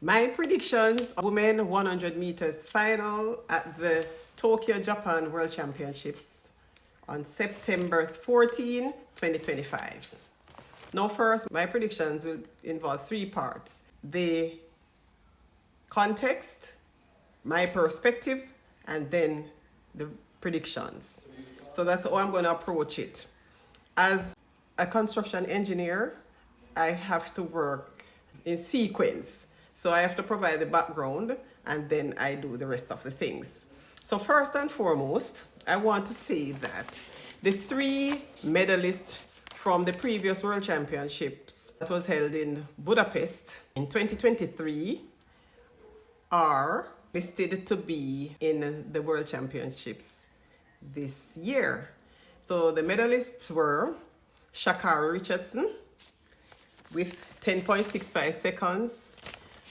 My predictions: women 100 meters final at the Tokyo, Japan World Championships on September 14, 2025. Now, first, my predictions will involve three parts: the context, my perspective, and then the predictions. So that's how I'm going to approach it. As a construction engineer, I have to work in sequence. So I have to provide the background and then I do the rest of the things. So, first and foremost, I want to say that the three medalists from the previous World Championships that was held in Budapest in 2023 are listed to be in the World Championships this year. So the medalists were Sha'Carri Richardson with 10.65 seconds,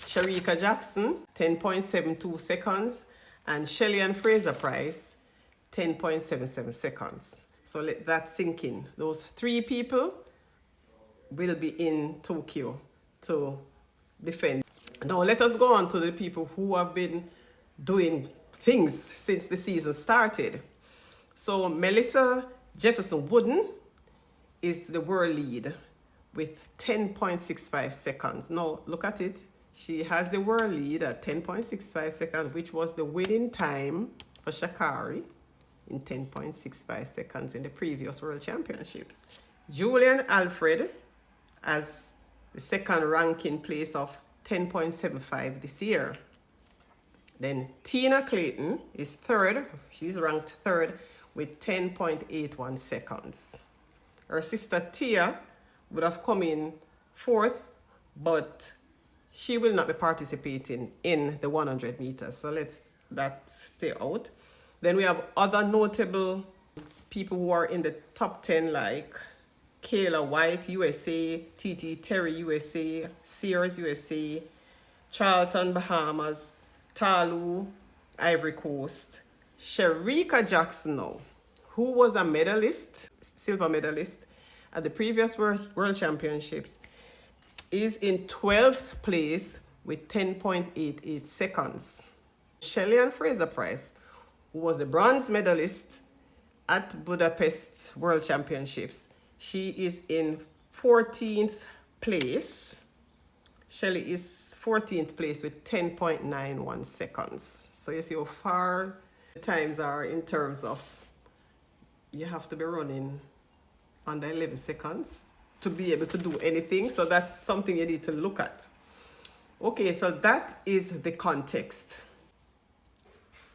Shericka Jackson 10.72 seconds, and Shelly-Ann Fraser-Pryce 10.77 seconds. So let that sink in. Those three people will be in Tokyo to defend. Now let us go on to the people who have been doing things since the season started. So Melissa Jefferson Wooden is the world lead with 10.65 seconds. Now look at it. She has the world lead at 10.65 seconds, which was the winning time for Sha'Carri in 10.65 seconds in the previous World Championships. Julian Alfred has the second ranking place of 10.75 this year. Then Tina Clayton is third. She's ranked third with 10.81 seconds. Her sister Tia would have come in fourth, but she will not be participating in the 100 meters. So let's that stay out. Then we have other notable people who are in the top 10 like Kayla White, USA, TT Terry, USA, Sears, USA, Charlton, Bahamas, Talu, Ivory Coast, Shericka Jackson now, who was a medalist, silver medalist at the previous World Championships, is in 12th place with 10.88 seconds. Shelly-Ann Fraser-Pryce, who was a bronze medalist at Budapest World Championships, she is in 14th place. Shelly is 14th place with 10.91 seconds. So you see how far the times are in terms of you have to be running under 11 seconds to be able to do anything. So that's something you need to look at. Okay, so that is the context.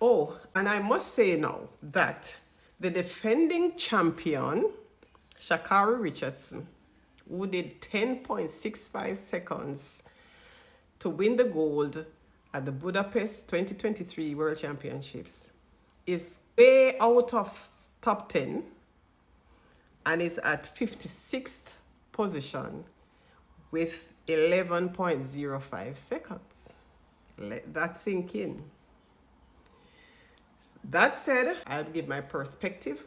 Oh, and I must say now that the defending champion, Sha'Carri Richardson, who did 10.65 seconds to win the gold at the Budapest 2023 World Championships, is way out of top 10 and is at 56th position with 11.05 seconds. Let that sink in. That said, I'll give my perspective.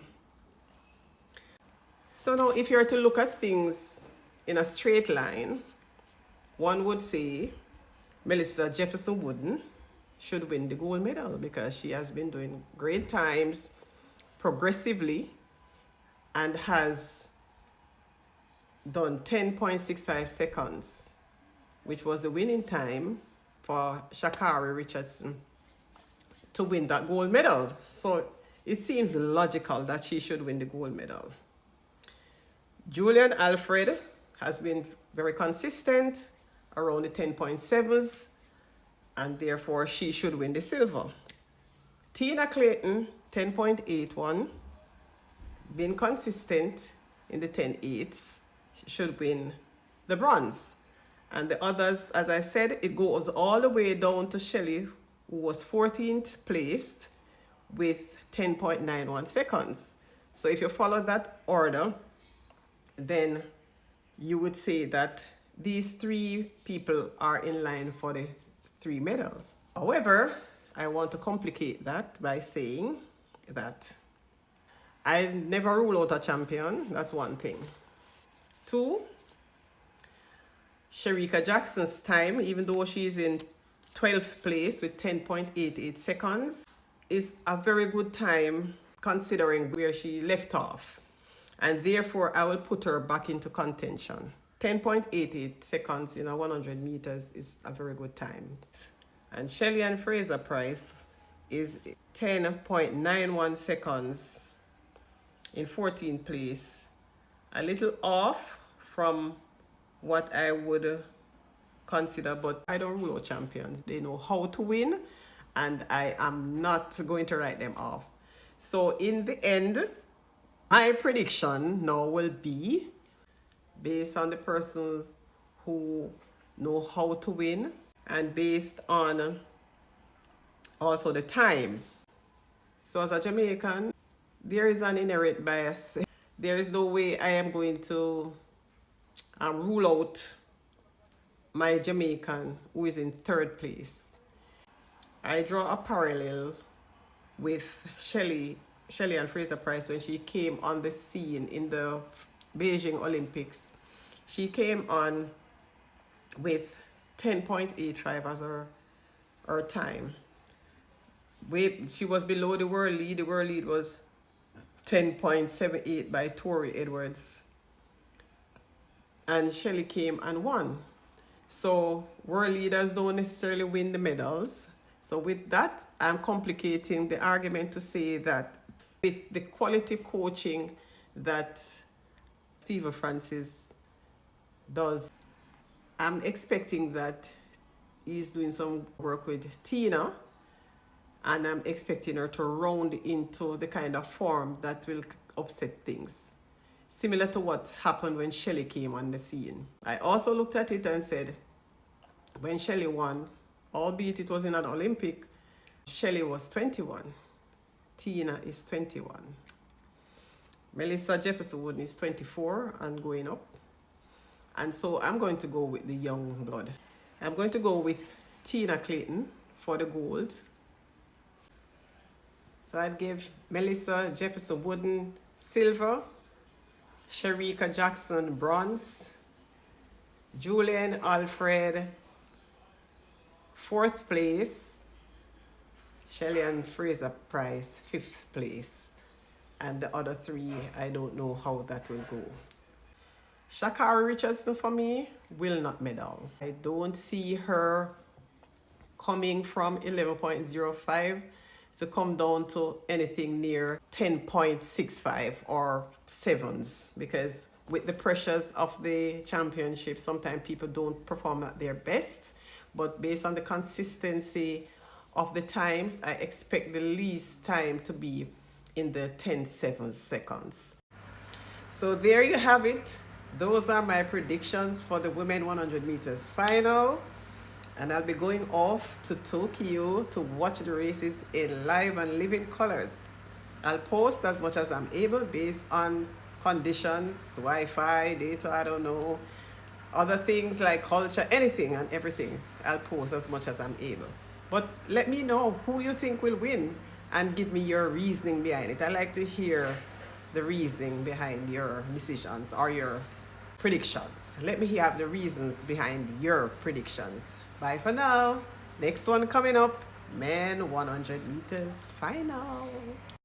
So now if you're to look at things in a straight line, one would say Melissa Jefferson Wooden should win the gold medal because she has been doing great times progressively and has done 10.65 seconds, which was the winning time for Sha'Carri Richardson to win that gold medal. So it seems logical that she should win the gold medal. Julian Alfred has been very consistent around the 10.7s, and therefore she should win the silver. Tina Clayton, 10.81, being consistent in the 10.8s, should win the bronze. And the others, as I said, it goes all the way down to Shelly, who was 14th placed with 10.91 seconds. So if you follow that order, then you would say that these three people are in line for the three medals. However, I want to complicate that by saying that I never rule out a champion. That's one thing. Two, Shericka Jackson's time, even though she's in 12th place with 10.88 seconds is a very good time considering where she left off. And therefore, I will put her back into contention. 10.88 seconds in a 100 meters is a very good time. And Shelly-Ann Fraser-Pryce is 10.91 seconds in 14th place. A little off from what I would consider, but I don't rule out champions. They know how to win, and I am not going to write them off. So in the end, my prediction now will be based on the persons who know how to win and based on also the times. So as a Jamaican, there is an inherent bias. There is no way I am going to rule out my Jamaican who is in 3rd place. I draw a parallel with Shelly-Ann Fraser-Pryce when she came on the scene in the Beijing Olympics. She came on with 10.85 as her time. She was below the world lead. The world lead was 10.78 by Tori Edwards. And Shelly came and won. So world leaders don't necessarily win the medals. So with that, I'm complicating the argument to say that with the quality coaching that Steve Francis does, I'm expecting that he's doing some work with Tina, and I'm expecting her to round into the kind of form that will upset things, similar to what happened when Shelly came on the scene. I also looked at it and said, when Shelly won, albeit it was in an Olympic, Shelly was 21. Tina is 21. Melissa Jefferson-Wooden is 24 and going up. And so I'm going to go with the young blood. I'm going to go with Tina Clayton for the gold. So I'd give Melissa Jefferson-Wooden silver, Shericka Jackson bronze, Julian Alfred 4th place, Shelly-Ann Fraser-Pryce 5th place, and the other 3, I don't know how that will go. Sha'Carri Richardson for me will not medal. I don't see her coming from 11.05 to come down to anything near 10.65 or 7s, because with the pressures of the championship, sometimes people don't perform at their best. But based on the consistency of the times, I expect the least time to be in the 10.7 seconds. So there you have it. Those are my predictions for the women 100 meters final. And I'll be going off to Tokyo to watch the races in live and living colors. I'll post as much as I'm able based on conditions, Wi-Fi, data, I don't know, other things like culture, anything and everything. I'll post as much as I'm able. But let me know who you think will win and give me your reasoning behind it. I like to hear the reasoning behind your decisions or your predictions. Let me have the reasons behind your predictions. Bye for now. Next one coming up, men 100 meters final.